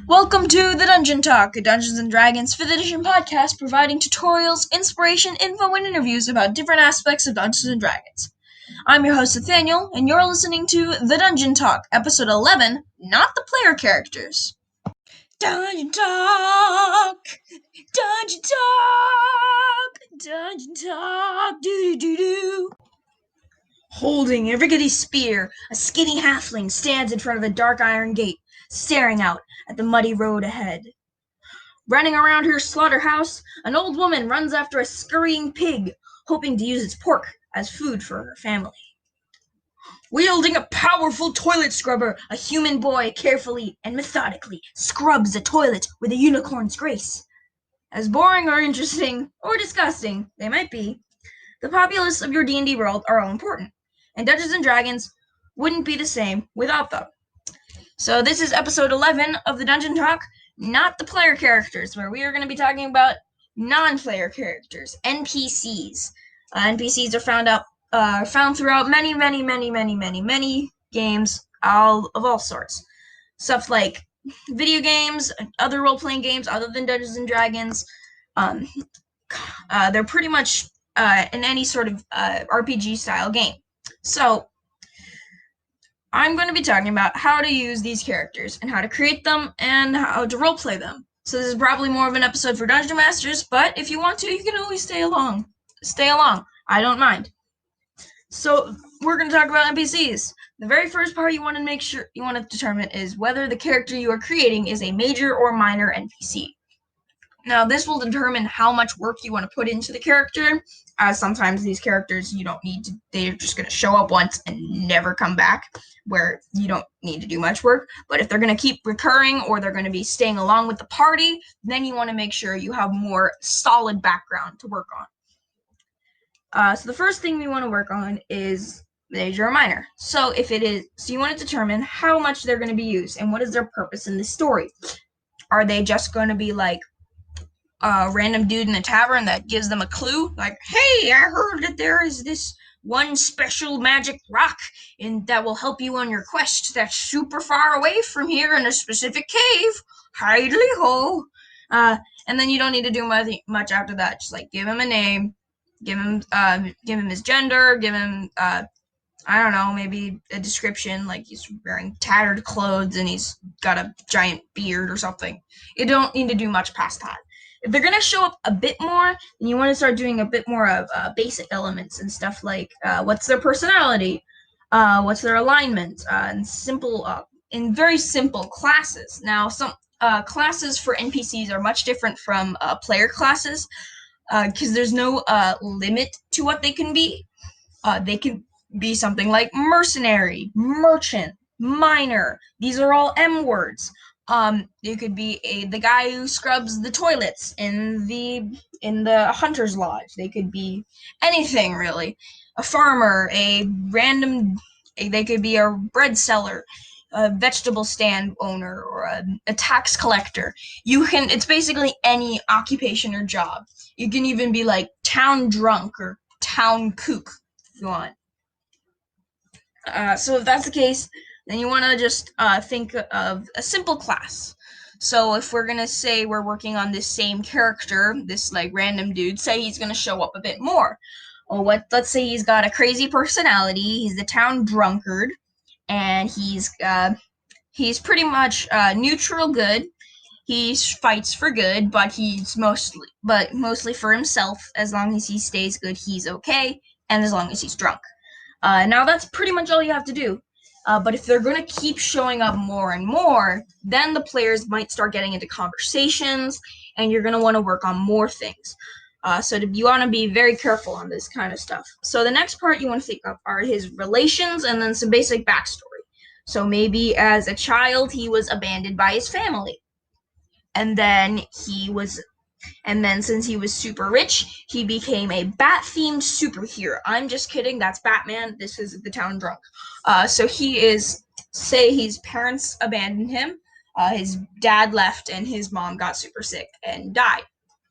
Welcome to the Dungeon Talk, a Dungeons & Dragons 5th edition podcast providing tutorials, inspiration, info, and interviews about different aspects of Dungeons & Dragons. I'm your host, Nathaniel, and you're listening to The Dungeon Talk, Episode 11, Not the Player Characters. Dungeon Talk! Dungeon Talk! Dungeon Talk! Do-do-do-do! Holding a rickety spear, a skinny halfling stands in front of a dark iron gate, staring out at the muddy road ahead. Running around her slaughterhouse, an old woman runs after a scurrying pig, hoping to use its pork as food for her family. Wielding a powerful toilet scrubber, a human boy carefully and methodically scrubs a toilet with a unicorn's grace. As boring or interesting or disgusting they might be, the populace of your D&D world are all important, and Dungeons & Dragons wouldn't be the same without them. So this is episode 11 of the Dungeon Talk, Not the Player Characters, where we are going to be talking about non-player characters, NPCs. NPCs are found throughout many games of all sorts. Stuff like video games, other role-playing games other than Dungeons & Dragons. They're pretty much in any sort of RPG-style game. So I'm going to be talking about how to use these characters and how to create them and how to roleplay them. So this is probably more of an episode for Dungeon Masters, but if you want to, you can always stay along. I don't mind. So we're going to talk about NPCs. The very first part you want to determine is whether the character you are creating is a major or minor NPC. Now, this will determine how much work you want to put into the character, as sometimes these characters you don't need to, they're just going to show up once and never come back, where you don't need to do much work. But if they're going to keep recurring or they're going to be staying along with the party, then you want to make sure you have more solid background to work on. So the first thing we want to work on is major or minor. So you want to determine how much they're going to be used and what is their purpose in the story. Are they just going to be like a random dude in a tavern that gives them a clue, like, hey, I heard that there is this one special magic rock that will help you on your quest that's super far away from here in a specific cave. Hidely-ho. And then you don't need to do much after that. Just like give him a name, give him his gender, give him I don't know, maybe a description, like he's wearing tattered clothes and he's got a giant beard or something. You don't need to do much past that. If they're going to show up a bit more, then you want to start doing a bit more of basic elements and stuff like what's their personality, what's their alignment, and very simple classes. Now, some classes for NPCs are much different from player classes because there's no limit to what they can be. They can be something like mercenary, merchant, miner. These are all M words. You could be the guy who scrubs the toilets in the hunter's lodge. They could be anything really. A farmer, they could be a bread seller, a vegetable stand owner, or a tax collector. It's basically any occupation or job. You can even be like town drunk or town kook if you want. So if that's the case, then you want to just think of a simple class. So if we're going to say we're working on this same character, this like random dude, say he's going to show up a bit more. Let's say he's got a crazy personality, he's the town drunkard, and he's pretty much neutral good. He fights for good, but mostly for himself. As long as he stays good, he's okay, and as long as he's drunk. Now that's pretty much all you have to do. But if they're going to keep showing up more and more, then the players might start getting into conversations, and you're going to want to work on more things. So you want to be very careful on this kind of stuff. So the next part you want to think of are his relations and then some basic backstory. So maybe as a child, he was abandoned by his family. And then since he was super rich, he became a bat-themed superhero. I'm just kidding, that's Batman. This is the town drunk. So his parents abandoned him, his dad left, and his mom got super sick and died.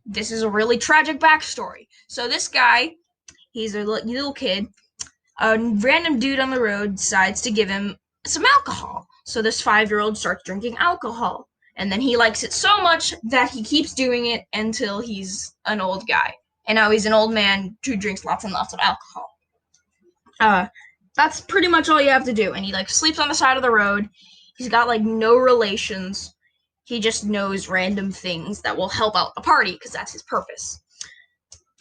This is a really tragic backstory. So this guy, he's a little kid. A random dude on the road decides to give him some alcohol. So this 5-year-old starts drinking alcohol. And then he likes it so much that he keeps doing it until he's an old guy. And now he's an old man who drinks lots and lots of alcohol. That's pretty much all you have to do. And he like sleeps on the side of the road. He's got like no relations. He just knows random things that will help out the party because that's his purpose.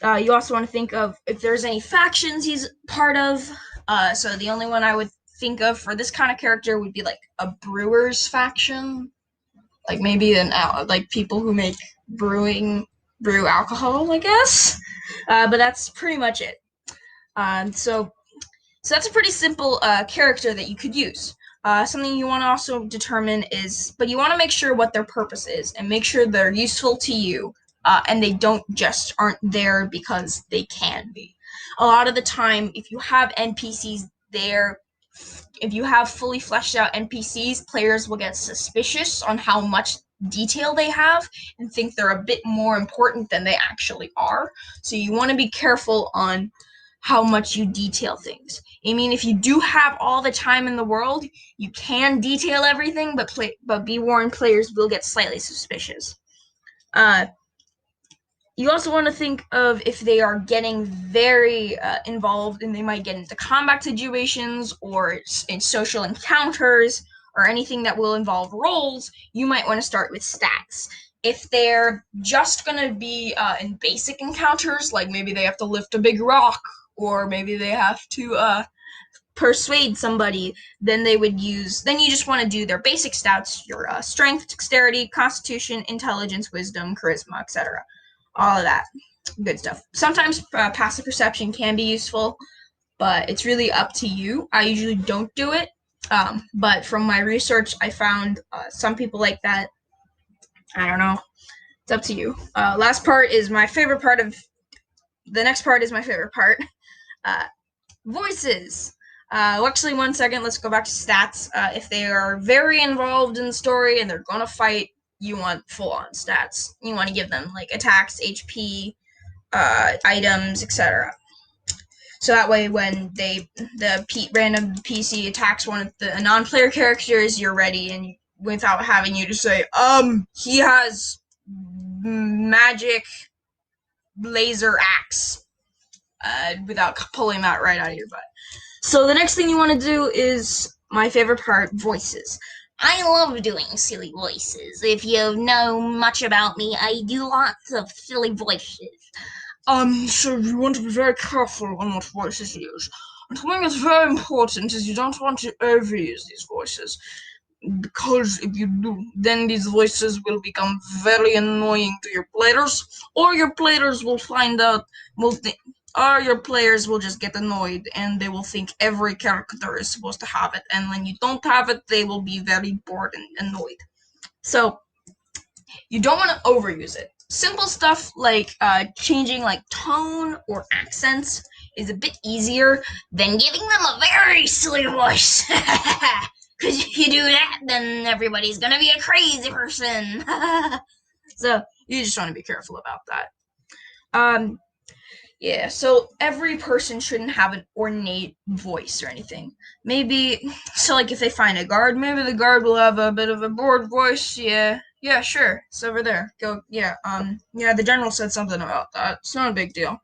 You also want to think of if there's any factions he's part of. So the only one I would think of for this kind of character would be like a brewer's faction, like maybe like people who make brew alcohol, I guess. But that's pretty much it. So that's a pretty simple character that you could use. Something you want to also determine is, but you want to make sure what their purpose is and make sure they're useful to you, and they aren't there because they can be. A lot of the time, if you have NPCs there, if you have fully fleshed out NPCs, players will get suspicious on how much detail they have and think they're a bit more important than they actually are. So you want to be careful on how much you detail things. I mean, if you do have all the time in the world, you can detail everything, but be warned, players will get slightly suspicious. You also want to think of if they are getting very involved and they might get into combat situations or in social encounters or anything that will involve roles, you might want to start with stats. If they're just going to be in basic encounters, like maybe they have to lift a big rock or maybe they have to persuade somebody, then you just want to do their basic stats, your strength, dexterity, constitution, intelligence, wisdom, charisma, etc. All of that good stuff. Sometimes passive perception can be useful, but it's really up to you. I usually don't do it, but from my research, I found some people like that. I don't know. It's up to you. Last part is my favorite part of... The next part is my favorite part. Voices. Actually, one second. Let's go back to stats. If they are very involved in the story and they're going to fight, you want full-on stats. You want to give them like attacks, HP, items, etc. So that way, when the random PC attacks one of the non-player characters, you're ready, and without having you to say, he has magic laser axe, without pulling that right out of your butt. So the next thing you want to do is my favorite part, voices. I love doing silly voices. If you know much about me, I do lots of silly voices. So you want to be very careful on what voices you use. And something that's very important is you don't want to overuse these voices. Because if you do, then these voices will become very annoying to your players, or your players will find out, or your players will just get annoyed and they will think every character is supposed to have it, and when you don't have it, they will be very bored and annoyed. So you don't want to overuse it. Simple stuff like changing like tone or accents is a bit easier than giving them a very silly voice. Because if you do that, then everybody's gonna be a crazy person. So you just want to be careful about that. Yeah, so every person shouldn't have an ornate voice or anything. Maybe, so like if they find a guard, maybe the guard will have a bit of a bored voice. Yeah, sure, it's over there. Go, yeah, the general said something about that. It's not a big deal.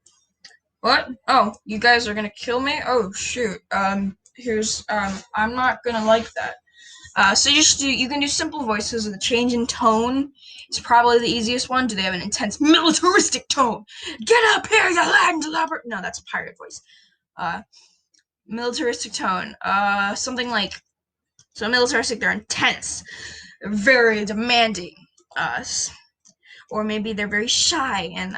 What? Oh, you guys are gonna kill me? Oh, shoot. I'm not gonna like that. So you can do simple voices with a change in tone. It's probably the easiest one. Do they have an intense militaristic tone? Get up here, you landlubber! No, that's a pirate voice. Militaristic tone. Something like, so militaristic, they're intense, very demanding. Or maybe they're very shy and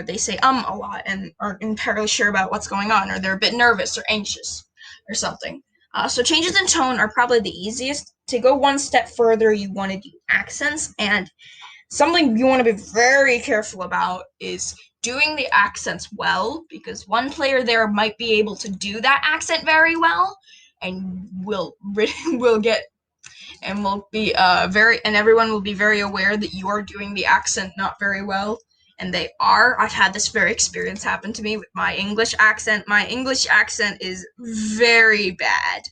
they say a lot and aren't entirely sure about what's going on, or they're a bit nervous or anxious or something. So changes in tone are probably the easiest. To go one step further, you want to do accents, and something you want to be very careful about is doing the accents well, because one player there might be able to do that accent very well, and will get and will be and everyone will be very aware that you are doing the accent not very well, and they are. I've had this very experience happen to me with my English accent. My English accent is very bad.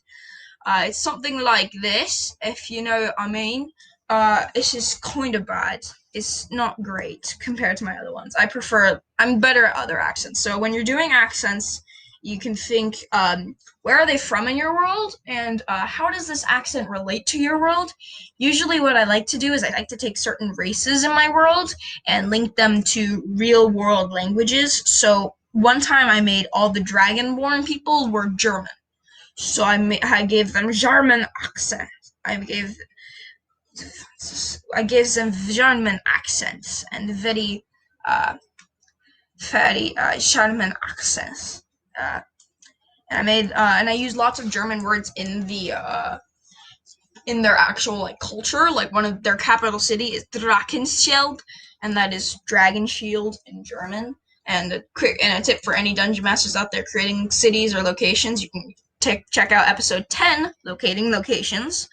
It's something like this, if you know what I mean. This is kind of bad. It's not great compared to my other ones. I'm better at other accents. So when you're doing accents, you can think, where are they from in your world, and how does this accent relate to your world? Usually, what I like to do is I like to take certain races in my world and link them to real world languages. So one time I made all the Dragonborn people were German. So I gave them German accent. I gave I gave them German accents and very German accents. And I used lots of German words in their actual like culture. Like one of their capital city is Drachenschild, and that is Dragon Shield in German. And a tip for any dungeon masters out there creating cities or locations, you can check out episode 10, locating locations.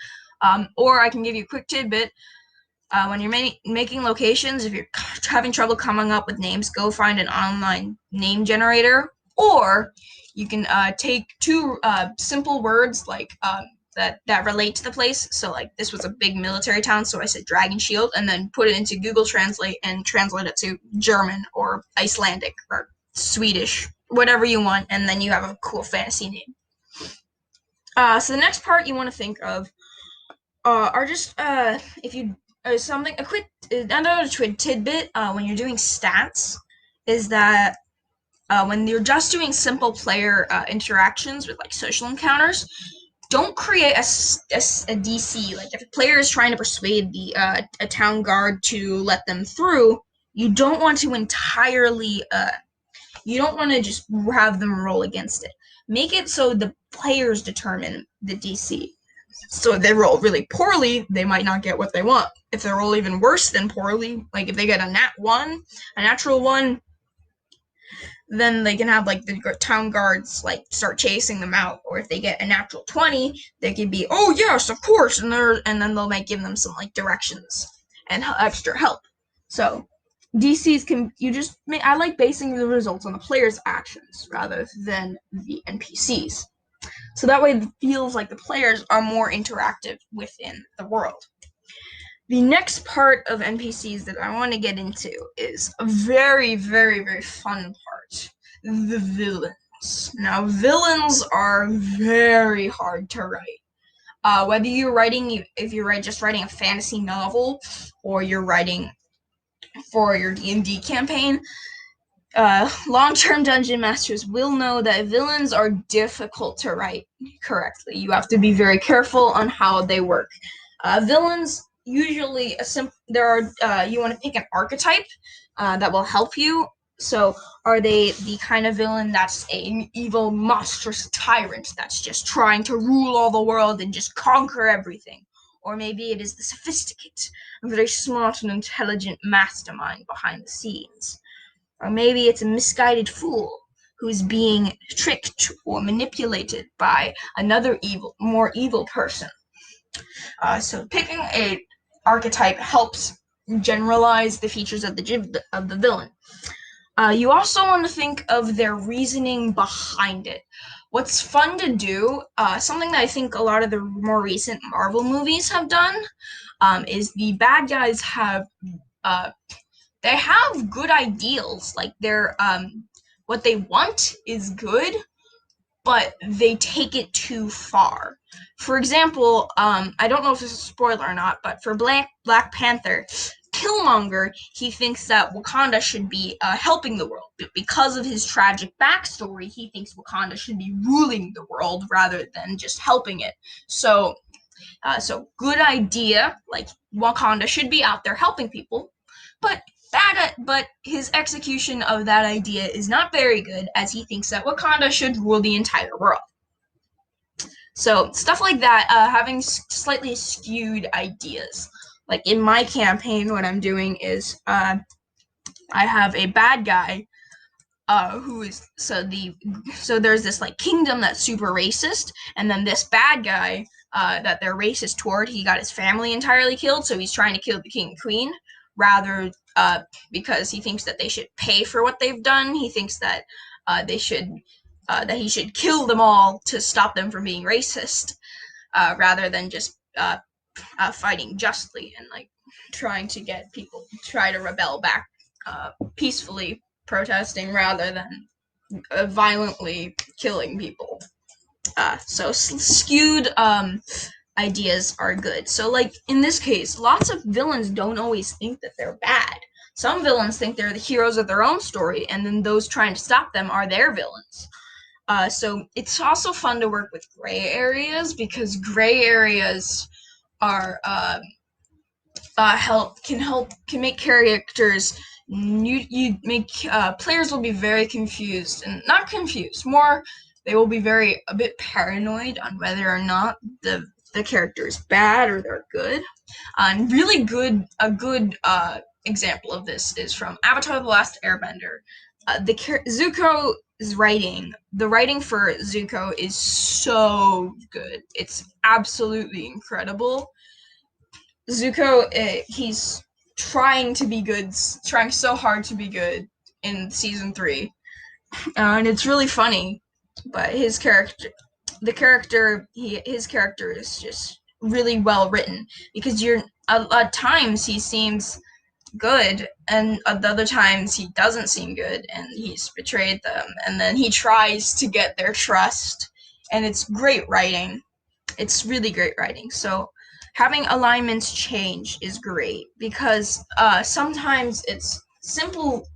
Or I can give you a quick tidbit. When you're making locations, if you're having trouble coming up with names, go find an online name generator, or you can take two simple words like that relate to the place. So like this was a big military town, so I said Dragon Shield, and then put it into Google Translate and translate it to German or Icelandic or Swedish, whatever you want, and then you have a cool fantasy name. So the next part you want to think of are just if you something a quick another tidbit when you're doing stats is that when you're just doing simple player interactions with like social encounters, don't create a DC. Like if a player is trying to persuade a town guard to let them through, you don't want to entirely you don't want to just have them roll against it. Make it so the players determine the DC. So if they roll really poorly, they might not get what they want. If they roll even worse than poorly, like if they get a natural one, then they can have like the town guards like start chasing them out. Or if they get a natural 20, they can be, oh yes, of course, and then they'll might give them some like directions and extra help. So DCs I like basing the results on the player's actions rather than the NPCs. So that way it feels like the players are more interactive within the world. The next part of NPCs that I want to get into is a very, very, very fun part. The villains. Now, villains are very hard to write. Whether if you're just writing a fantasy novel or you're writing for your D&D campaign, long-term dungeon masters will know that villains are difficult to write correctly. You have to be very careful on how they work. Villains usually you want to pick an archetype that will help you. So are they the kind of villain that's an evil, monstrous tyrant that's just trying to rule all the world and just conquer everything? Or maybe it is the sophisticate, very smart and intelligent mastermind behind the scenes. Or maybe it's a misguided fool who's being tricked or manipulated by another more evil person. So picking a archetype helps generalize the features of the villain. You also want to think of their reasoning behind it. What's fun to do, something that I think a lot of the more recent Marvel movies have done, is the bad guys have they have good ideals. Like they're what they want is good, but they take it too far. For example, I don't know if this is a spoiler or not, but for Black Panther, Killmonger, he thinks that Wakanda should be helping the world. But because of his tragic backstory, he thinks Wakanda should be ruling the world rather than just helping it. So good idea, like Wakanda should be out there helping people, but his execution of that idea is not very good, as he thinks that Wakanda should rule the entire world. So stuff like that, having slightly skewed ideas. Like in my campaign, what I'm doing is I have a bad guy who is so there's this like kingdom that's super racist, and then this bad guy that they're racist toward, he got his family entirely killed, so he's trying to kill the king and queen rather because he thinks that they should pay for what they've done. He thinks that that he should kill them all to stop them from being racist. rather than just fighting justly and like trying to get people try to rebel back peacefully protesting rather than violently killing people. So skewed ideas are good. So like in this case, lots of villains don't always think that they're bad. Some villains think they're the heroes of their own story, and then those trying to stop them are their villains. So it's also fun to work with gray areas because gray areas are can make characters you make players will be very confused, and not confused, more they will be a bit paranoid on whether or not the character is bad or they're good. And really a good example of this is from Avatar: The Last Airbender. Zuko's writing, the writing for Zuko is so good. It's absolutely incredible. Zuko, he's trying to be good, trying so hard to be good in season 3, and it's really funny. But his character is just really well written because at times he seems good, and at other times he doesn't seem good, and he's betrayed them, and then he tries to get their trust, and it's great writing. It's really great writing. So having alignments change is great because sometimes it's simple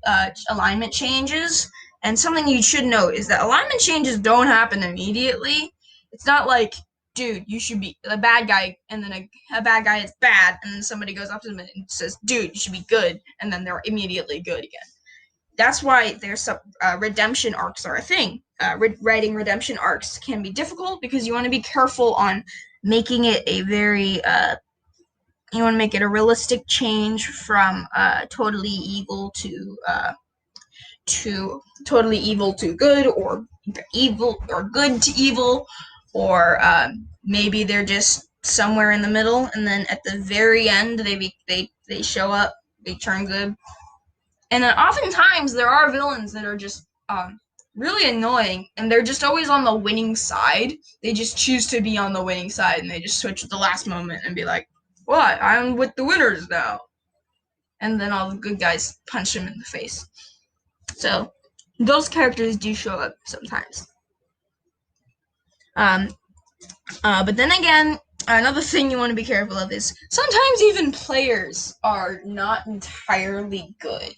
alignment changes, and something you should note is that alignment changes don't happen immediately. It's not like, dude, you should be a bad guy, and then a bad guy is bad, and then somebody goes up to them and says, dude, you should be good, and then they're immediately good again. That's why there's some redemption arcs are a thing. Writing redemption arcs can be difficult because you want to be careful on making it a very you want to make it a realistic change from totally evil to totally evil to good, or evil or good to evil, or maybe they're just somewhere in the middle, and then at the very end they show up, they turn good. And then oftentimes there are villains that are just really annoying, and they're just always on the winning side. They just choose to be on the winning side, and they just switch at the last moment and be like, what? I'm with the winners now. And then all the good guys punch him in the face. So those characters do show up sometimes. But then again, another thing you want to be careful of is sometimes even players are not entirely good.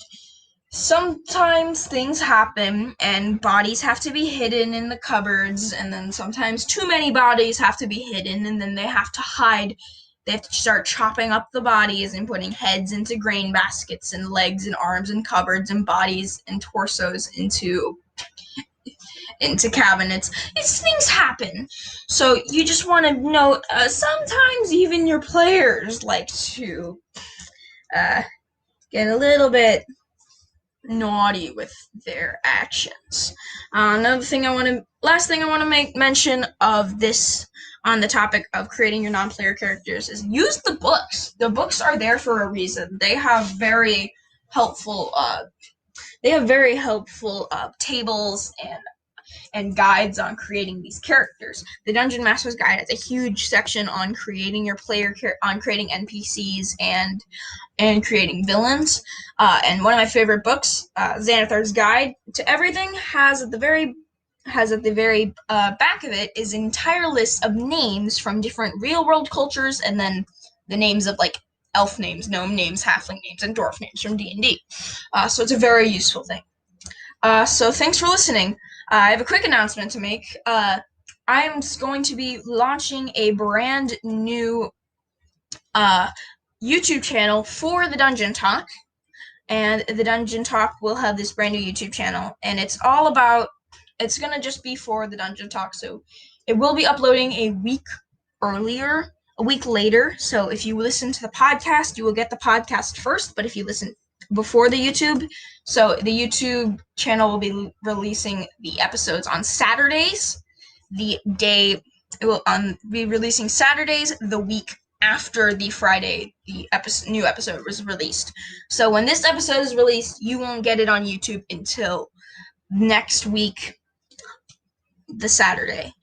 Sometimes things happen and bodies have to be hidden in the cupboards, and then sometimes too many bodies have to be hidden, and then they have to hide. They have to start chopping up the bodies and putting heads into grain baskets and legs and arms in cupboards and bodies and torsos into cabinets. These things happen. So you just want to note, sometimes even your players like to get a little bit naughty with their actions. Last thing I want to make mention of this on the topic of creating your non-player characters is use the books. The books are there for a reason. They have very helpful tables and guides on creating these characters. The Dungeon Master's Guide has a huge section on creating your on creating NPCs and creating villains. And one of my favorite books, Xanathar's Guide to Everything, has at the very back of it is an entire list of names from different real-world cultures, and then the names of like elf names, gnome names, halfling names, and dwarf names from D&D. So it's a very useful thing. So thanks for listening. I have a quick announcement to make. I'm going to be launching a brand new YouTube channel for the Dungeon Talk, and the Dungeon Talk will have this brand new YouTube channel, and it's gonna just be for the Dungeon Talk, so it will be uploading a week later. So if you listen to the podcast, you will get the podcast first, but if you listen before the YouTube, so the YouTube channel will be releasing the episodes on Saturdays. It will be releasing Saturdays the week after the Friday the new episode was released. So when this episode is released, you won't get it on YouTube until next week, the Saturday.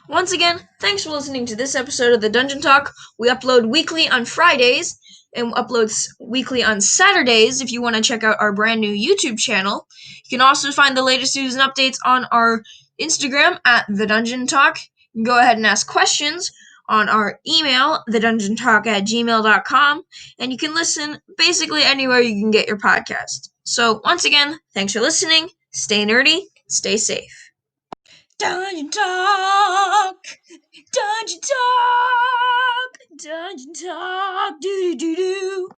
Once again, thanks for listening to this episode of the Dungeon Talk. We upload weekly on Fridays and upload weekly on Saturdays if you want to check out our brand new YouTube channel. You can also find the latest news and updates on our Instagram at The Dungeon Talk. You can go ahead and ask questions on our email, thedungeontalk@gmail.com, and you can listen basically anywhere you can get your podcast. So once again, thanks for listening. Stay nerdy, stay safe. Dungeon Talk! Dungeon Talk! Dungeon Talk! Do do do do!